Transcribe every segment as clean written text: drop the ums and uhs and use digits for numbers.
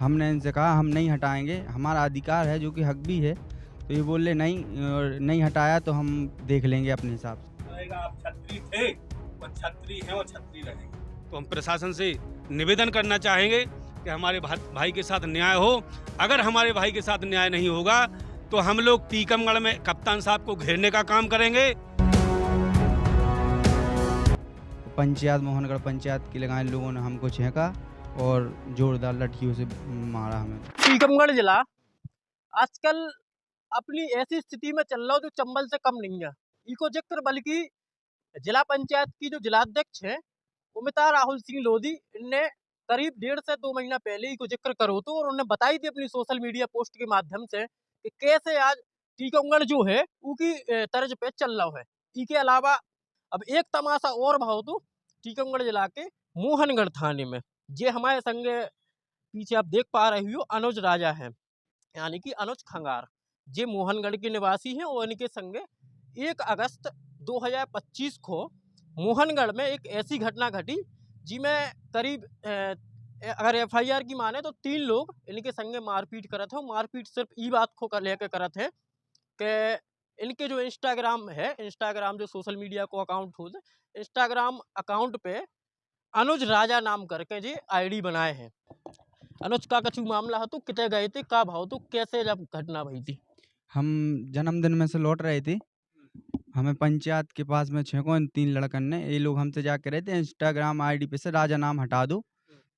हमने इनसे कहा हम नहीं हटाएँगे, हमारा अधिकार है जो कि हक भी है। तो ये बोले नहीं और नहीं हटाया तो हम देख लेंगे अपने हिसाब से। रहेगा, आप छत्री थे और छत्री हैं और छत्री रहेंगे। तो हम प्रशासन से निवेदन करना चाहेंगे कि हमारे भाई के साथ न्याय हो। अगर हमारे भाई के साथ न्याय नहीं होगा तो हम लोग टीकमगढ़ में कप्तान साहब को घेरने का काम करेंगे। पंचायत मोहनगढ़ पंचायत की लगाए लोगों ने हमको छेका और जोरदार लठियों से मारा हमें। टीकमगढ़ जिला आजकल अपनी ऐसी स्थिति में चल रहा हो जो चंबल से कम नहीं है। इको जिक्र बल्कि जिला पंचायत की जो जिलाध्यक्ष है उमिता राहुल सिंह लोधी, इनने करीब 1.5 से 2 महीना पहले इको जिक्र करो तो और उन्होंने बताई थी अपनी सोशल मीडिया पोस्ट के माध्यम से कि कैसे आज टीकमगढ़ जो है उनकी तर्ज पे चल रहा है। इसके अलावा अब एक तमाशा और भाव तो टीकमगढ़ जिला के मोहनगढ़ थाने में ये हमारे संग पीछे आप देख पा रही हो अनुज राजा है, यानी कि अनुज खंगार, ये मोहनगढ़ के निवासी हैं और इनके संगे 1 अगस्त 2025 को मोहनगढ़ में एक ऐसी घटना घटी जिसमें करीब अगर एफआईआर की माने तो 3 लोग इनके संगे मारपीट करत है। मारपीट सिर्फ ई बात को लेकर करत है कि इनके जो इंस्टाग्राम जो सोशल मीडिया को अकाउंट हो इंस्टाग्राम अकाउंट पे अनुज राजा नाम करके जी आईडी बनाए हैं। अनुज का कछु मामला है तो कितने गए थे, का भाव तो कैसे जब घटना भई थी? हम जन्मदिन में से लौट रहे थे, हमें पंचायत के पास में छेको इन 3 लड़कन ने, ये लोग हमसे जाके रहे थे इंस्टाग्राम आईडी पे से राजा नाम हटा दो।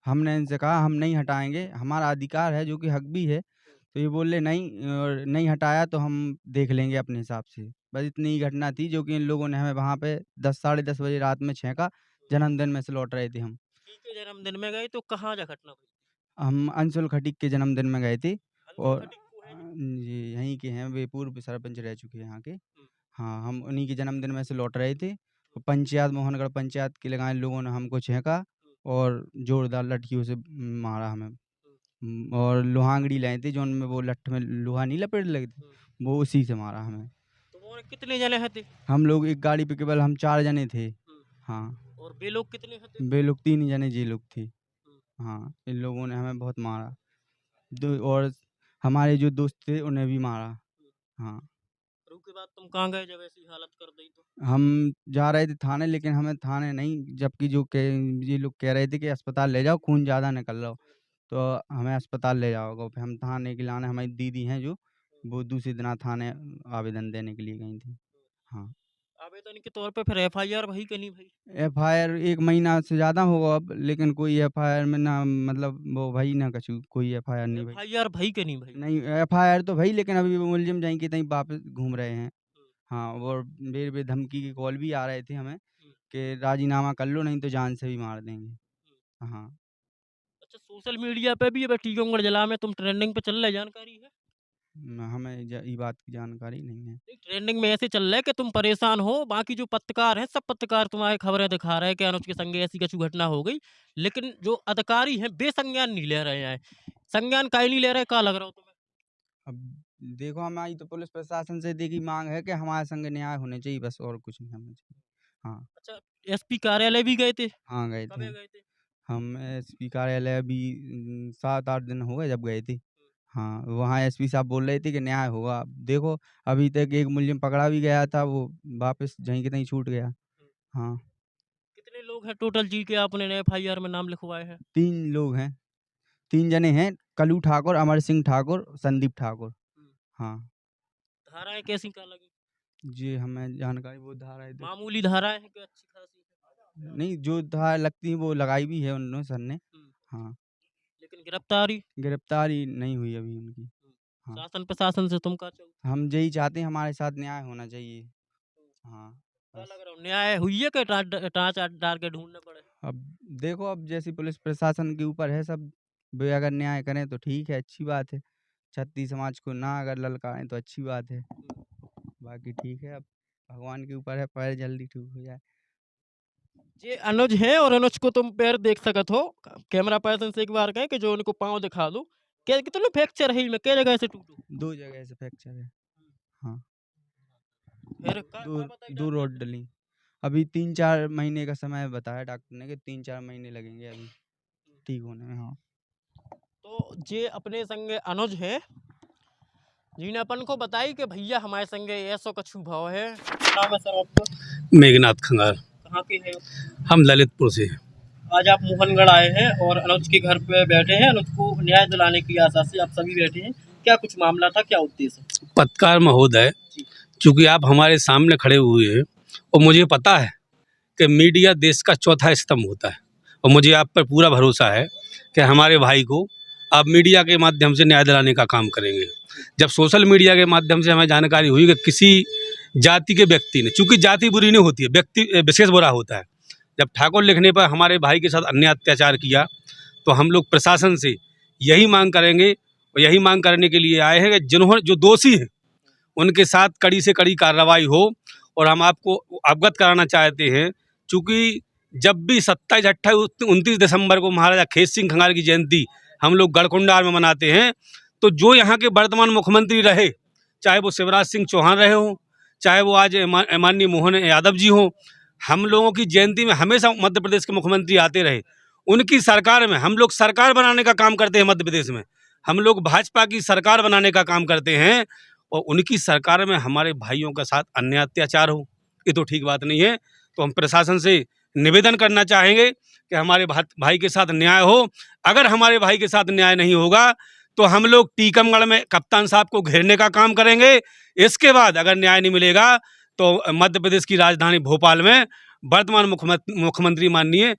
हमने इनसे कहा हम नहीं हटाएँगे, हमारा अधिकार है जो कि हक भी है। तो ये बोले नहीं और नहीं हटाया तो हम देख लेंगे अपने हिसाब से। बस इतनी ही घटना थी जो कि इन लोगों ने हमें वहाँ पे 10 साढ़े 10 बजे रात में छेका, जन्मदिन में से लौट रहे थे हम। के जन्मदिन में गए तो कहाँ जा घटना हुई? हम अंशुल खटीक के जन्मदिन में गए थे अंशुल और खटीक को है जी, यहीं के हैं, वे पूर्व सरपंच रह चुके हैं यहाँ के। हम्म, हाँ, हम उन्हीं के जन्मदिन में से लौट रहे थे। पंचायत मोहनगढ़ पंचायत के लगाए लोगों ने हमको छेका और जोरदार लठियों से मारा हमें। और लोहांगड़ी लाए थे जो उनमें वो लठ में लोहा नहीं लपेट लगे थे, वो उसी से मारा हमें। तुम्हारे कितने जने हैं थे? हम लोग एक गाड़ी पे केवल हम 4 जने थे। हम्म, हाँ, और वे लोग कितने हैं थे? वे लोग 3 जने जी लोग थे। हम्म, हाँ, इन लोगों ने हमें बहुत मारा। दो और हमारे जो दोस्त थे उन्हें भी मारा। हाँ, और उसके बाद तुम कहाँ गए जब ऐसी हालत कर दी तो? हम जा रहे थे थाने लेकिन हमें थाने नहीं, जबकि जो ये लोग कह रहे थे कि अस्पताल ले जाओ, खून ज़्यादा निकल रहा हो, तो हमें अस्पताल ले जाओगे। फिर हम थाने के लाने हमारी दीदी हैं जो, वो दूसरे दिन थाने आवेदन देने के लिए गई थी। हाँ, आवेदन के तौर पे फिर एफआईआर भई कि नहीं भई? एफआईआर 1 महीना से ज़्यादा होगा अब, लेकिन कोई एफआईआर में ना मतलब वो भई ना कछु, कोई एफआईआर नहीं भई। एफआईआर भई कि नहीं भई? नहीं एफआईआर तो भई लेकिन अभी वो मुलजिम जाई के तहीं वापस घूम रहे हैं। हाँ, और बेर-बेर धमकी के कॉल भी आ रहे थे हमें कि राज़ीनामा कर लो नहीं तो जान से भी मार देंगे। हाँ, अच्छा, सोशल मीडिया पे भी अब टीकमगढ़ जिला में तुम ट्रेंडिंग पे चल रहे, जानकारी है? हमें ये बात की जानकारी नहीं है। नहीं, ट्रेंडिंग में ऐसे चल रहा है कि तुम परेशान हो, बाकी जो पत्रकार हैं सब पत्रकार तुम्हारी खबरें दिखा रहे हैं कि अनुज के संगे ऐसी कछु घटना हो गई, लेकिन जो अधिकारी हैं वे संज्ञान नहीं ले रहे हैं। संज्ञान काहे नहीं ले रहे, का लग रहा हो तुम्हें? अब देखो हमारी तो पुलिस प्रशासन से देखी माँग है कि हमारे संग न्याय होने चाहिए, बस और कुछ नहीं होना चाहिए। हाँ, अच्छा, एसपी कार्यालय भी गए थे? हाँ गए थे। कब गए थे? हम एसपी कार्यालय अभी 7-8 दिन हो गए जब गए थे। हाँ, वहाँ एसपी साहब बोल रहे थे कि न्याय होगा। देखो अभी तक एक मुलजिम पकड़ा भी गया था, वो वापस जहीं के तहीं छूट गया। हाँ, कितने लोग हैं टोटल जी के आपने एफआईआर में नाम लिखवाए हैं? 3 लोग हैं, 3 जने हैं, कलू ठाकुर, अमर सिंह ठाकुर, संदीप ठाकुर। हाँ, धाराएं कैसी का लगी? जी हमें जानकारी वो धाराएँ दे मामूली धाराएं हैं कि अच्छी खासी है? नहीं, जो धारा लगती है वो लगाई भी है उन्होंने सर ने। हाँ, लेकिन गिरफ्तारी? गिरफ्तारी नहीं हुई अभी उनकी। हाँ, शासन प्रशासन से तुम का चाहो? हम यही चाहते हैं हमारे साथ न्याय होना चाहिए। हाँ, क्या बस। लग रहा हो, न्याय हुई है कि टाँच डाल के ढूंढने पड़े? अब देखो अब जैसी पुलिस प्रशासन के ऊपर है सब, वे अगर न्याय करें तो ठीक है, अच्छी बात है। छत्ती समाज को ना अगर ललकारें तो अच्छी बात है। बाकी ठीक है, अब भगवान के ऊपर है, पैर जल्दी ठीक हो जाए। ये अनुज है और अनुज को तुम पैर देख सकत हो। कैमरा पर्सन से एक बार कहे कि जो उनको पाँव दिखा दो। क्या कितने फ्रैक्चर है इनमें, क्या जगह से टूटो? 2 जगह से फ्रैक्चर है। हाँ, फिर का 2 बताई 2 डॉक्टर रोड ने? डली। अभी 3-4 महीने का समय बताया डॉक्टर ने कि 3-4 महीने लगेंगे अभी ठीक होने में। हाँ। तो तो जे अपने संगे अनुज है जिन्हें अपन को बताई कि भैया हमारे संगे ऐसो कछु भाव है। नाम है सर आपका? मेघनाथ खंगार। कहाँ के है? हम ललितपुर से। आज आप मोहनगढ़ आए हैं और अनुज के घर पे बैठे हैं, अनुज को न्याय दिलाने की आशा से आप सभी बैठे हैं। क्या कुछ मामला था, क्या उद्देश्य? पत्रकार महोदय, चूंकि आप हमारे सामने खड़े हुए हैं और मुझे पता है कि मीडिया देश का चौथा स्तंभ होता है और मुझे आप पर पूरा भरोसा है कि हमारे भाई को आप मीडिया के माध्यम से न्याय दिलाने का काम करेंगे। जब सोशल मीडिया के माध्यम से हमें जानकारी हुई कि किसी जाति के व्यक्ति ने, चूंकि जाति बुरी नहीं होती है, व्यक्ति विशेष बुरा होता है, जब ठाकुर लिखने पर हमारे भाई के साथ अन्याय अत्याचार किया, तो हम लोग प्रशासन से यही मांग करेंगे और यही मांग करने के लिए आए हैं कि जो दोषी हैं उनके साथ कड़ी से कड़ी कार्रवाई हो। और हम आपको अवगत कराना चाहते हैं, चूँकि जब भी 27, 28, 29 दिसंबर को महाराजा खेत सिंह खंगार की जयंती हम लोग गढ़कुंडार में मनाते हैं, तो जो यहाँ के वर्तमान मुख्यमंत्री रहे, चाहे वो शिवराज सिंह चौहान रहे हों, चाहे वो आज माननीय मोहन यादव जी हों, हम लोगों की जयंती में हमेशा मध्य प्रदेश के मुख्यमंत्री आते रहे। उनकी सरकार में हम लोग सरकार बनाने का काम करते हैं। मध्य प्रदेश में हम लोग भाजपा की सरकार बनाने का काम करते हैं और उनकी सरकार में हमारे भाइयों के साथ अन्याय अत्याचार हो, ये तो ठीक बात नहीं है। तो हम प्रशासन से निवेदन करना चाहेंगे कि हमारे भाई के साथ न्याय हो। अगर हमारे भाई के साथ न्याय नहीं होगा तो हम लोग टीकमगढ़ में कप्तान साहब को घेरने का काम करेंगे। इसके बाद अगर न्याय नहीं मिलेगा तो मध्य प्रदेश की राजधानी भोपाल में वर्तमान मुख्यमंत्री माननीय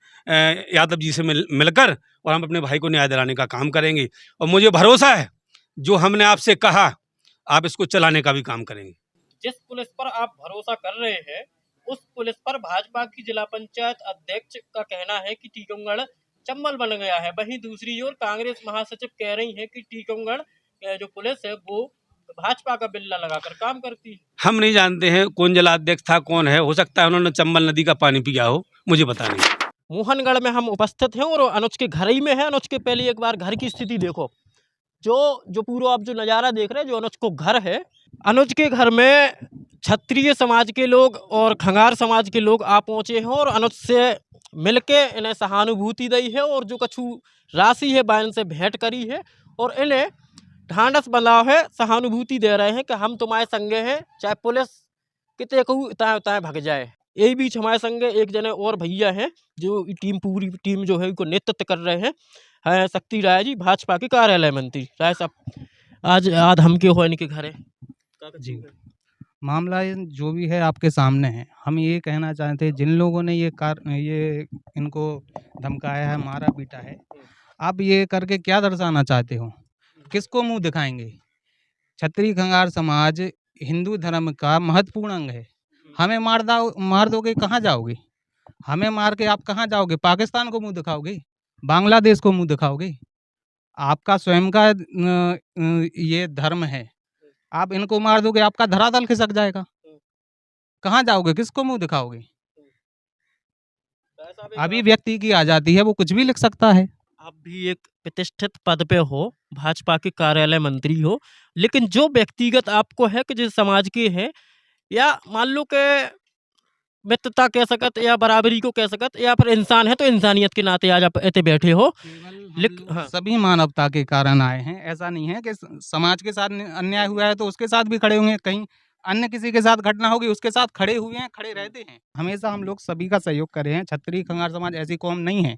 यादव जी से मिलकर और हम अपने भाई को न्याय दिलाने का काम करेंगे। और मुझे भरोसा है जो हमने आपसे कहा आप इसको चलाने का भी काम करेंगे। जिस पुलिस पर आप भरोसा कर रहे हैं उस पुलिस पर भाजपा की जिला पंचायत अध्यक्ष का कहना है कि टीकमगढ़ चंबल बन गया है। वहीं दूसरी ओर कांग्रेस महासचिव कह रही है कि टीकमगढ़ जो पुलिस है वो भाजपा का बिल्ला लगाकर काम करती है। हम नहीं जानते हैं कौन जिलाध्यक्ष था, कौन है, हो सकता है उन्होंने चंबल नदी का पानी पिया हो, मुझे पता नहीं। मोहनगढ़ में हम उपस्थित हैं और अनुज के घर ही में है। अनुज के पहले एक बार घर की स्थिति देखो, जो पूरा आप जो नज़ारा देख रहे हैं, जो अनुज को घर है, अनुज के घर में क्षत्रिय समाज के लोग और खंगार समाज के लोग आ पहुँचे हैं और अनुज से मिलके इन्हें सहानुभूति दी है और जो कछु राशि है वह इनसे भेंट करी है और इन्हें ढांढस बंधाव है, सहानुभूति दे रहे हैं कि हम तुम्हारे संगे हैं, चाहे पुलिस कितने कहूँ इतना उतना भग जाए। यही बीच हमारे संगे एक जने और भैया हैं जो पूरी टीम जो है उनको नेतृत्व कर रहे हैं, शक्ति राय जी, भाजपा के कार्यालय मंत्री। राय साहब आज हम के हो इनके घर है जी, मामला जो भी है आपके सामने है। हम ये कहना चाहते हैं जिन लोगों ने ये इनको धमकाया है, मारा पीटा है, आप ये करके क्या दर्शाना चाहते हो, किसको मुंह दिखाएंगे? क्षत्रिय खंगार समाज हिंदू धर्म का महत्वपूर्ण अंग है। हमें मार दोगे, कहाँ जाओगे? हमें मार के आप कहाँ जाओगे? पाकिस्तान को मुंह दिखाओगे? बांग्लादेश को मुंह दिखाओगे? आपका स्वयं का ये धर्म है, आप इनको मार दोगे, आपका धरातल खिसक जाएगा। कहाँ जाओगे? किसको मुंह दिखाओगे? अभी व्यक्ति की आजादी है, वो कुछ भी लिख सकता है। आप भी एक प्रतिष्ठित पद पे हो, भाजपा के कार्यालय मंत्री हो, लेकिन जो व्यक्तिगत आपको है कि जिस समाज के हैं या मान लो के मित्रता कह सकत या बराबरी को कह सकत या फिर इंसान है तो इंसानियत के नाते आज आप ऐसे बैठे हो। हाँ। सभी मानवता के कारण आए हैं। ऐसा नहीं है कि समाज के साथ अन्याय हुआ है तो उसके साथ भी खड़े होंगे, कहीं अन्य किसी के साथ घटना होगी उसके साथ खड़े हुए हैं, खड़े रहते हैं। हमेशा हम लोग सभी का सहयोग कर रहे हैं। क्षत्रिय खंगार समाज ऐसी कौम नहीं है,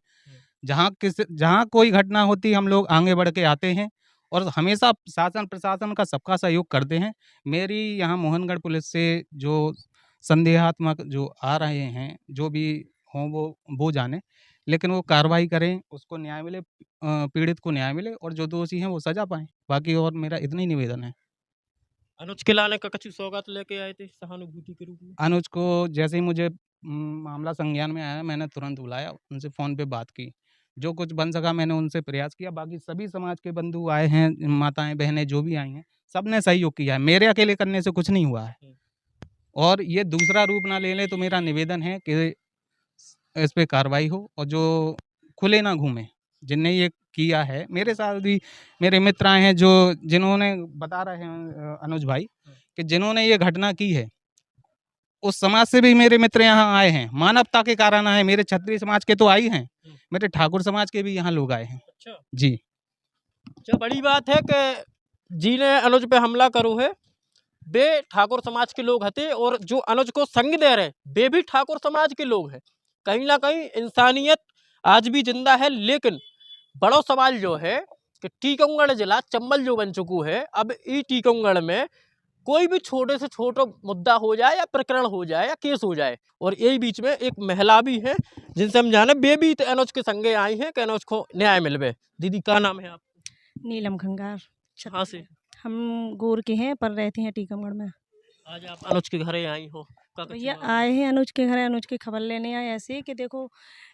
जहाँ कोई घटना होती हम लोग आगे बढ़ के आते हैं और हमेशा शासन प्रशासन का सबका सहयोग करते हैं। मेरी यहाँ मोहनगढ़ पुलिस से जो संदेहात्मक जो आ रहे हैं, जो भी हों वो जाने, लेकिन वो कार्रवाई करें, उसको न्याय मिले, पीड़ित को न्याय मिले और जो दोषी हैं वो सजा पाएं। बाकी और मेरा इतना ही निवेदन है। अनुज के लाने का कछु सौगात लेके आए थे सहानुभूति के रूप में। अनुज को जैसे ही मुझे मामला संज्ञान में आया, मैंने तुरंत बुलाया, उनसे फ़ोन पे बात की, जो कुछ बन सका मैंने उनसे प्रयास किया। बाकी सभी समाज के बंधु आए हैं, माताएं बहनें जो भी आई हैं, सब ने सहयोग किया है। मेरे अकेले करने से कुछ नहीं हुआ है और ये दूसरा रूप ना ले लें। तो मेरा निवेदन है कि इस पे कार्रवाई हो और जो खुले ना घूमे, जिनने ये किया है। मेरे साथ भी मेरे मित्र आए हैं जो जिन्होंने बता रहे हैं अनुज भाई कि जिन्होंने ये घटना की है, उस समाज से भी मेरे मित्र यहाँ आए हैं, मानवता के कारण आए। मेरे क्षत्रिय समाज के तो आई हैं, मेरे ठाकुर समाज के भी यहाँ लोग आए हैं। अच्छा जी। जो बड़ी बात है कि जिने अनुज पे हमला करो है वे ठाकुर समाज के लोग हते और जो अनुज को संग दे रहे वे भी ठाकुर समाज के लोग हैं। कहीं ना कहीं इंसानियत आज भी जिंदा है, लेकिन बड़ो सवाल जो है कि टीकमगढ़ जिला चंबल जो बन चुकू है, अब ई टीकमगढ़ में कोई भी छोटे से छोटा मुद्दा हो जाए या प्रकरण हो जाए या केस हो जाए, और यही बीच में एक महिला भी है जिनसे हम जाने वे भी अनुज के संगे आई हैं कि अनुज को न्याय मिलवे। दीदी क्या नाम है आप? नीलम खंगार। कहाँ से? हम गोर के हैं पर रहते हैं टीकमगढ़ में। आज आप अनुज के घरे आई हो, क्या कुछ भैया हुआ? आए हैं अनुज के घर, अनुज की खबर लेने आए ऐसे कि देखो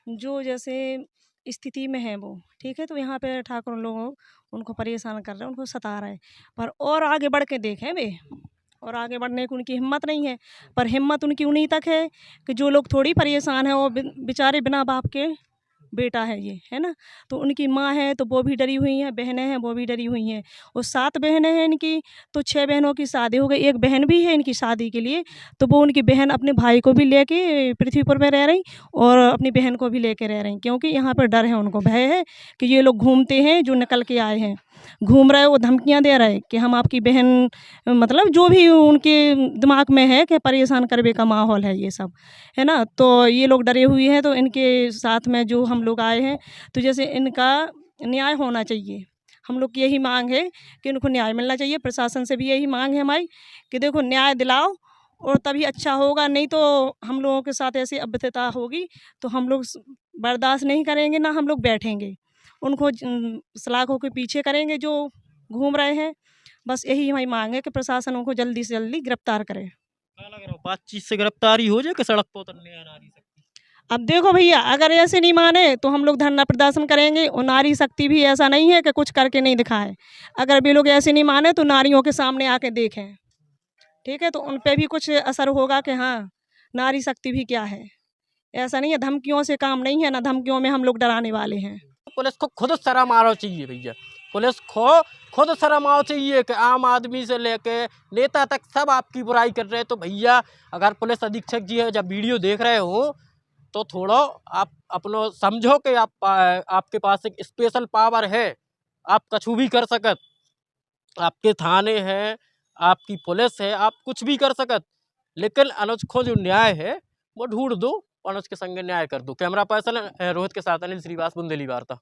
जो जैसे स्थिति में है वो ठीक है, तो यहाँ पे ठाकुर लोग उनको परेशान कर रहे हैं, उनको सता रहे हैं, पर और आगे बढ़ के देखें वे, और आगे बढ़ने की उनकी हिम्मत नहीं है। पर हिम्मत उनकी उन्हीं तक है कि जो लोग थोड़ी परेशान है वो बेचारे बिना बाप के बेटा है ये, है ना। तो उनकी माँ है तो वो भी डरी हुई हैं, बहनें हैं वो भी डरी हुई हैं, और 7 बहनें हैं इनकी, तो 6 बहनों की शादी हो गई, एक बहन भी है इनकी शादी के लिए, तो वो उनकी बहन अपने भाई को भी लेके पृथ्वीपुर में रह रही और अपनी बहन को भी लेके रह रही, क्योंकि यहाँ पर डर है, उनको भय है कि ये लोग घूमते हैं, जो निकल के आए हैं घूम रहे, वो धमकियाँ दे रहे कि हम आपकी बहन, मतलब जो भी उनके दिमाग में है कि परेशान करने का माहौल है ये सब, है ना। तो ये लोग डरे हुए हैं, तो इनके साथ में जो हम लोग आए हैं, तो जैसे इनका न्याय होना चाहिए। हम लोग की यही मांग है कि इनको न्याय मिलना चाहिए। प्रशासन से भी यही मांग है हमारी कि देखो न्याय दिलाओ और तभी अच्छा होगा, नहीं तो हम लोगों के साथ ऐसी अभद्रता होगी तो हम लोग बर्दाश्त नहीं करेंगे, ना हम लोग बैठेंगे, उनको सलाखों के पीछे करेंगे जो घूम रहे हैं। बस यही हमारी मांग है कि प्रशासन उनको जल्दी से जल्दी गिरफ्तार करे। क्या लग रहा है, बातचीत से गिरफ्तारी हो जाए कि सड़क पर उतरने आ नारी शक्ति? अब देखो भैया, अगर ऐसे नहीं माने तो हम लोग धरना प्रदर्शन करेंगे, और नारी शक्ति भी ऐसा नहीं है कि कुछ करके नहीं दिखाए। अगर भी लोग ऐसे नहीं माने तो नारियों के सामने आके देखें, ठीक है, तो उन पे भी कुछ असर होगा कि हाँ नारी शक्ति भी क्या है। ऐसा नहीं है, धमकियों से काम नहीं है, ना धमकियों में हम लोग डराने वाले हैं। पुलिस को खुद शर्म आना चाहिए भैया, पुलिस को खुद शर्म आना चाहिए कि आम आदमी से लेके नेता तक सब आपकी बुराई कर रहे हैं। तो भैया अगर पुलिस अधीक्षक जी है, जब वीडियो देख रहे हो तो थोड़ा आप अपनो समझो कि आपके पास एक स्पेशल पावर है, आप कुछ भी कर सकत, आपके थाने हैं, आपकी पुलिस है, आप कुछ भी कर सकत, लेकिन अनुज को जो न्याय है वो ढूंढ दो, अनुज के संग न्याय कर दो। कैमरा पर्सन रोहित के साथ अनिल श्रीवास, बुंदेली वार्ता।